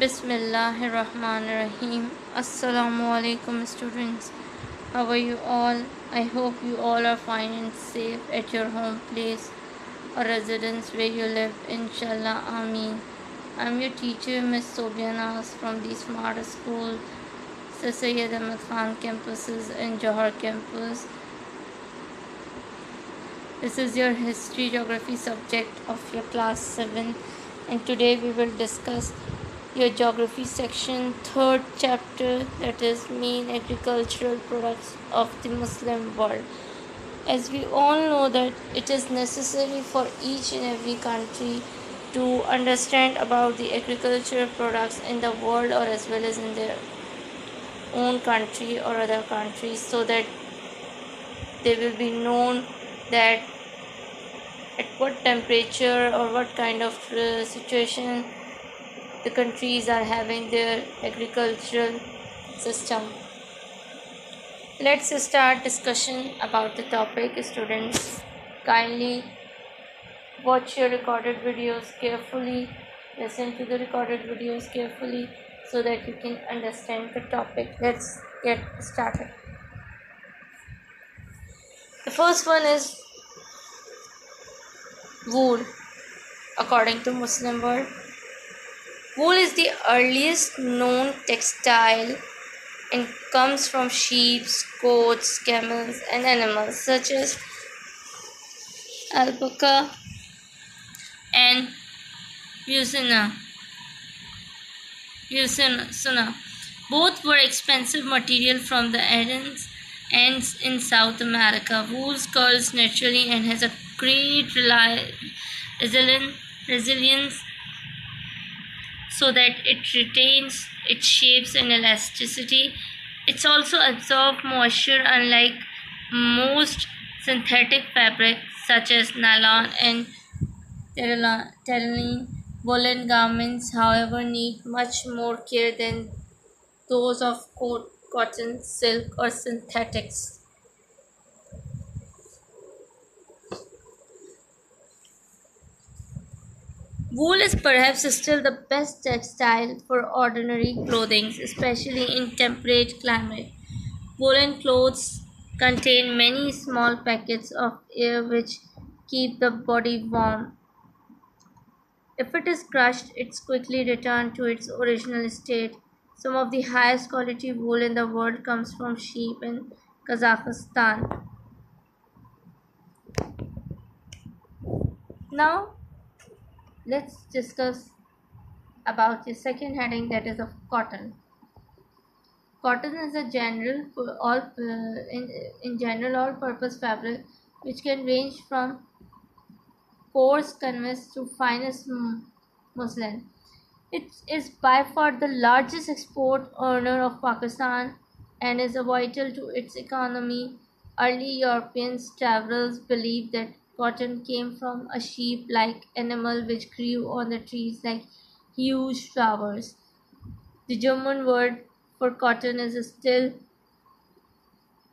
Bismillahirrahmanirrahim. Assalamu alaikum students. How are you all? I hope you all are fine and safe at your home place or residence where you live. Inshallah, Ameen. I'm your teacher, Miss Sobianas from the Smart School, Sir Syed Ahmad Khan campuses and Johar campus. This is your history geography subject of your class 7, and today we will discuss your geography section, third chapter, that is main agricultural products of the Muslim world. As we all know that it is necessary for each and every country to understand about the agricultural products in the world or as well as in their own country or other countries, so that they will be known that at what temperature or what kind of situation the countries are having their agricultural system. Let's start discussion about the topic. Students, kindly watch your recorded videos carefully, listen to the recorded videos carefully so that you can understand the topic. Let's get started. The first one is wool. According to Muslim world, wool is the earliest known textile and comes from sheep, goats, camels, and animals such as alpaca and Mucina. Both were expensive material from the Andes and in South America. Wool curls naturally and has a great resilience so that it retains its shapes and elasticity. It's also absorbs moisture unlike most synthetic fabrics such as nylon and terylene. Woolen garments, however, need much more care than those of cotton, silk, or synthetics. Wool is perhaps still the best textile for ordinary clothing, especially in temperate climate. Woolen clothes contain many small packets of air which keep the body warm. If it is crushed, it's quickly returned to its original state. Some of the highest quality wool in the world comes from sheep in Kazakhstan. Now, let's discuss about the second heading, that is of cotton. Cotton is a in general all-purpose fabric which can range from coarse canvas to finest muslin. It is by far the largest export earner of Pakistan and is vital to its economy. Early European travelers believed that cotton came from a sheep-like animal which grew on the trees like huge flowers. The German word for cotton is still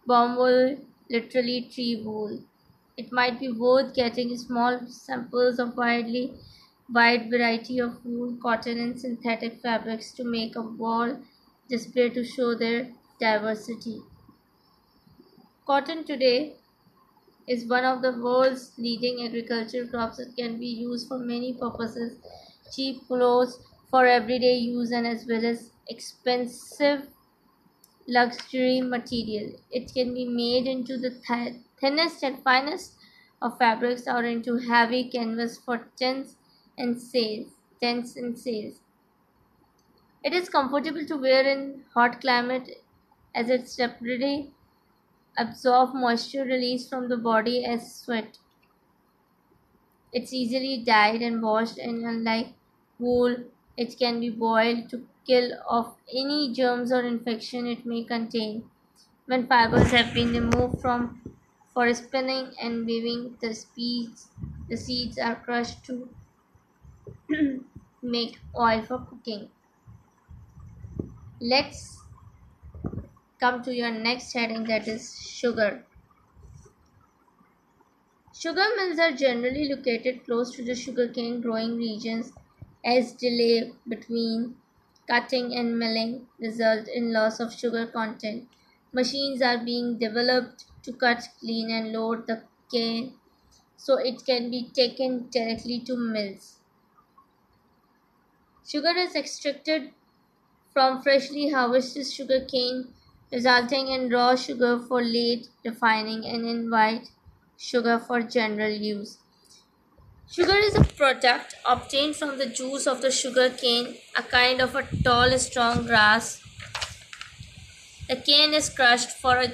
Baumwoll, literally tree wool. It might be worth getting small samples of wide variety of wool, cotton, and synthetic fabrics to make a wall display to show their diversity. Cotton today is one of the world's leading agricultural crops. It can be used for many purposes: cheap clothes for everyday use and as well as expensive luxury material. It can be made into the thinnest and finest of fabrics or into heavy canvas for tents and sails. It is comfortable to wear in hot climate as its rapidly absorb moisture released from the body as sweat. It's easily dyed and washed, and unlike wool, it can be boiled to kill off any germs or infection it may contain. When fibers have been removed from for spinning and weaving, the seeds are crushed to make oil for cooking. Let's come to your next heading, that is sugar. Sugar mills are generally located close to the sugarcane growing regions as delay between cutting and milling result in loss of sugar content. Machines are being developed to cut, clean, and load the cane so it can be taken directly to mills. Sugar is extracted from freshly harvested sugar cane, resulting in raw sugar for late refining and in white sugar for general use. Sugar is a product obtained from the juice of the sugar cane, a kind of a tall, strong grass. The cane is crushed for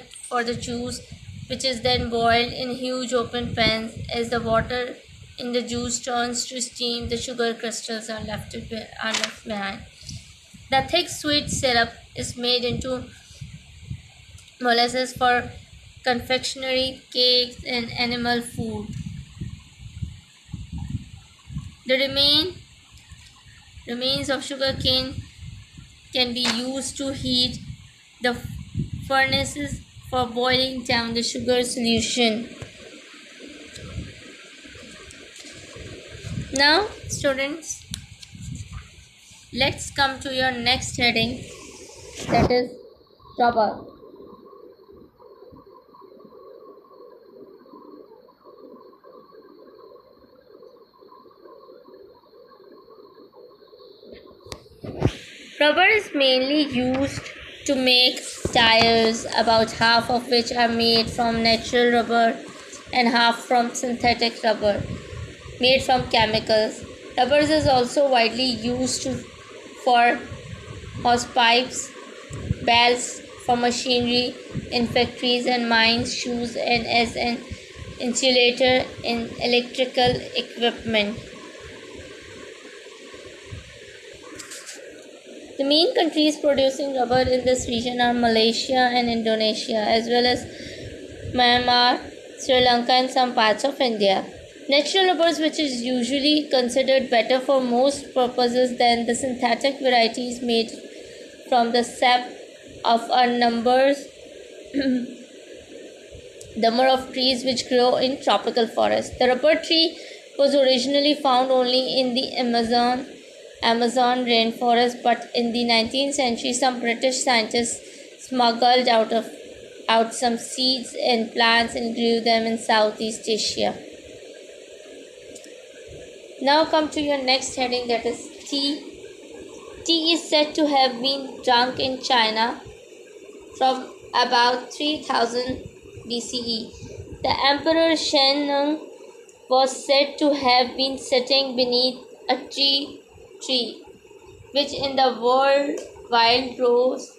the juice, which is then boiled in huge open pans. As the water in the juice turns to steam, the sugar crystals are left behind. The thick sweet syrup is made into molasses for confectionery, cakes, and animal food. The remains of sugar cane can be used to heat the furnaces for boiling down the sugar solution. Now, students, let's come to your next heading, that is rubber. Rubber is mainly used to make tires, about half of which are made from natural rubber and half from synthetic rubber made from chemicals. Rubber is also widely used for hosepipes, belts for machinery in factories and mines, shoes, and as an insulator in electrical equipment. The main countries producing rubber in this region are Malaysia and Indonesia, as well as Myanmar, Sri Lanka, and some parts of India. Natural rubbers, which is usually considered better for most purposes than the synthetic varieties made from the sap of a number of trees which grow in tropical forests. The rubber tree was originally found only in the Amazon rainforest, but in the 19th century some British scientists smuggled out some seeds and plants and grew them in Southeast Asia. Now come to your next heading, that is tea. Tea is said to have been drunk in China from about 3000 BCE. The Emperor Shennong was said to have been sitting beneath a tree which in the wild grows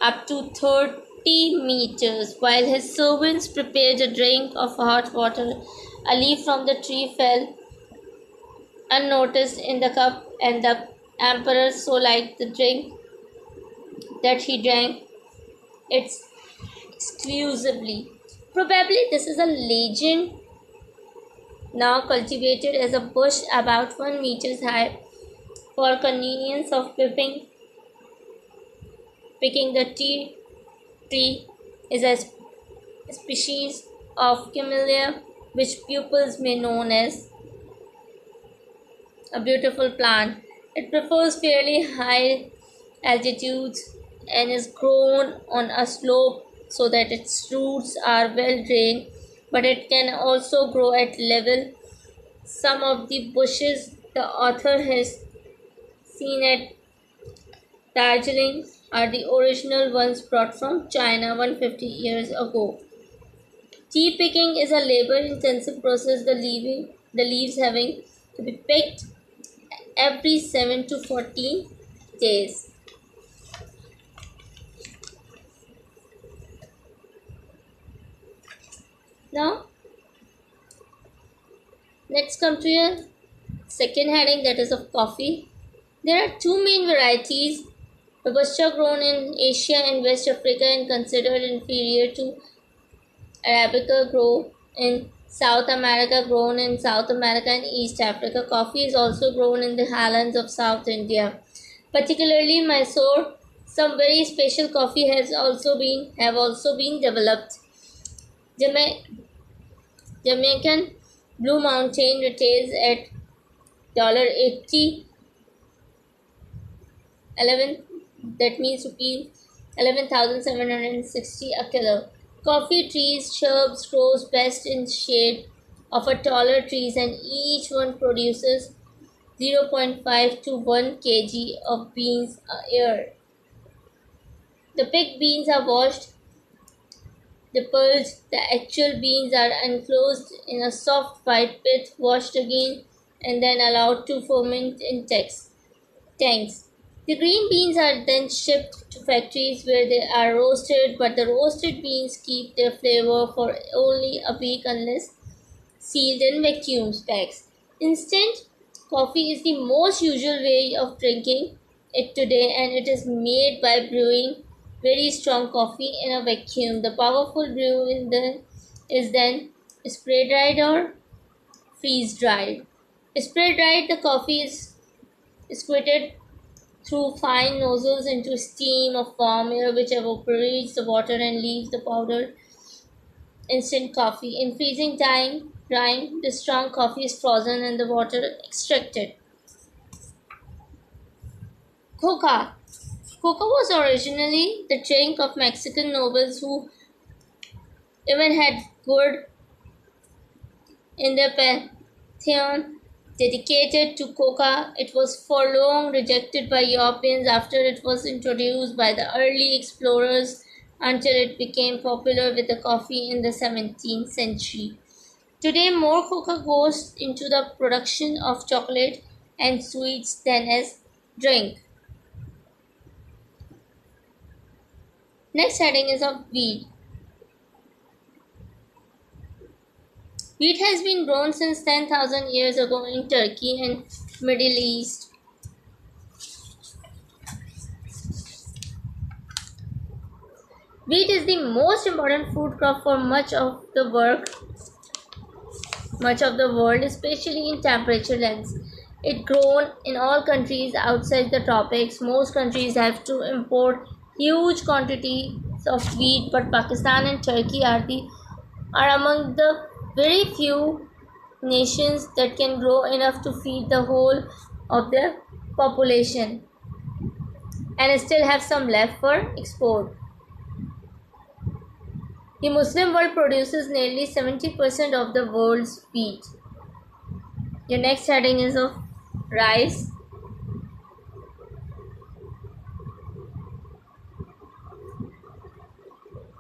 up to 30 meters. While his servants prepared a drink of hot water, a leaf from the tree fell unnoticed in the cup, and the emperor so liked the drink that he drank it exclusively. Probably this is a legend, now cultivated as a bush about 1 meter high for convenience of picking the tea tree is a species of camellia which pupils may known as a beautiful plant. It prefers fairly high altitudes and is grown on a slope so that its roots are well drained, but it can also grow at level. Some of the bushes the author has seen at Darjeeling are the original ones brought from China 150 years ago. Tea picking is a labor-intensive process, the leaves having to be picked every 7 to 14 days. Now, let's come to your second heading, that is of coffee. There are two main varieties: Robusta, grown in Asia and West Africa and considered inferior to Arabica, grown in South America, grown in South America and East Africa. Coffee is also grown in the highlands of South India, particularly Mysore. Some very special coffee have also been developed. Jamaican Blue Mountain retails at $80 11, that means rupees 11,760 a kilo. Coffee trees, shrubs grows best in shade of a taller trees, and each one produces 0.5 to 1 kg of beans a year. The picked beans are washed, the pulse, the actual beans are enclosed in a soft white pit, washed again, and then allowed to ferment in tanks. The green beans are then shipped to factories where they are roasted, but the roasted beans keep their flavor for only a week unless sealed in vacuum bags. Instant coffee is the most usual way of drinking it today, and it is made by brewing very strong coffee in a vacuum. The powerful brew is then spray dried or freeze dried. Spray dried, the coffee is squirted through fine nozzles into steam of warm air which evaporates the water and leaves the powdered instant coffee. In freezing time, the strong coffee is frozen and the water extracted. Coca. Coca was originally the drink of Mexican nobles who even had gourd in their pantheon dedicated to coca. It was for long rejected by Europeans after it was introduced by the early explorers until it became popular with the coffee in the 17th century. Today, more coca goes into the production of chocolate and sweets than as drink. Next heading is of wheat. Wheat has been grown since 10,000 years ago in Turkey and Middle East. Wheat is the most important food crop for much of the world, especially in temperature lands. It grown in all countries outside the tropics. Most countries have to import huge quantities of wheat, but Pakistan and Turkey are among the very few nations that can grow enough to feed the whole of their population and still have some left for export. The Muslim world produces nearly 70% of the world's wheat. Your next heading is of rice.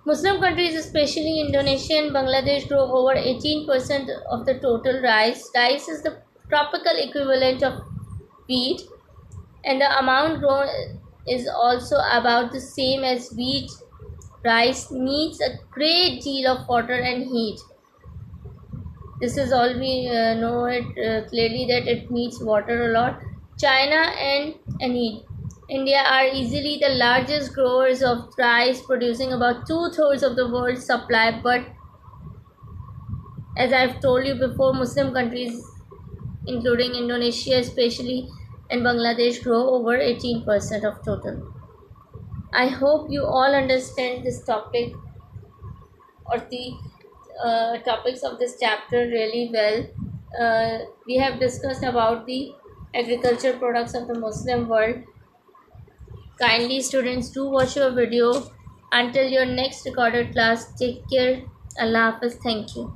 Muslim countries, especially Indonesia and Bangladesh, grow over 18% of the total rice. Rice is the tropical equivalent of wheat, and the amount grown is also about the same as wheat. Rice needs a great deal of water and heat. This is all we know it clearly, that it needs water a lot. China and India are easily the largest growers of rice, producing about 2/3 of the world's supply. But as I've told you before, Muslim countries, including Indonesia especially, and Bangladesh, grow over 18% of total. I hope you all understand this topic or the topics of this chapter really well. We have discussed about the agriculture products of the Muslim world. Kindly students, do watch your video. Until your next recorded class, take care. Allah Hafiz. Thank you.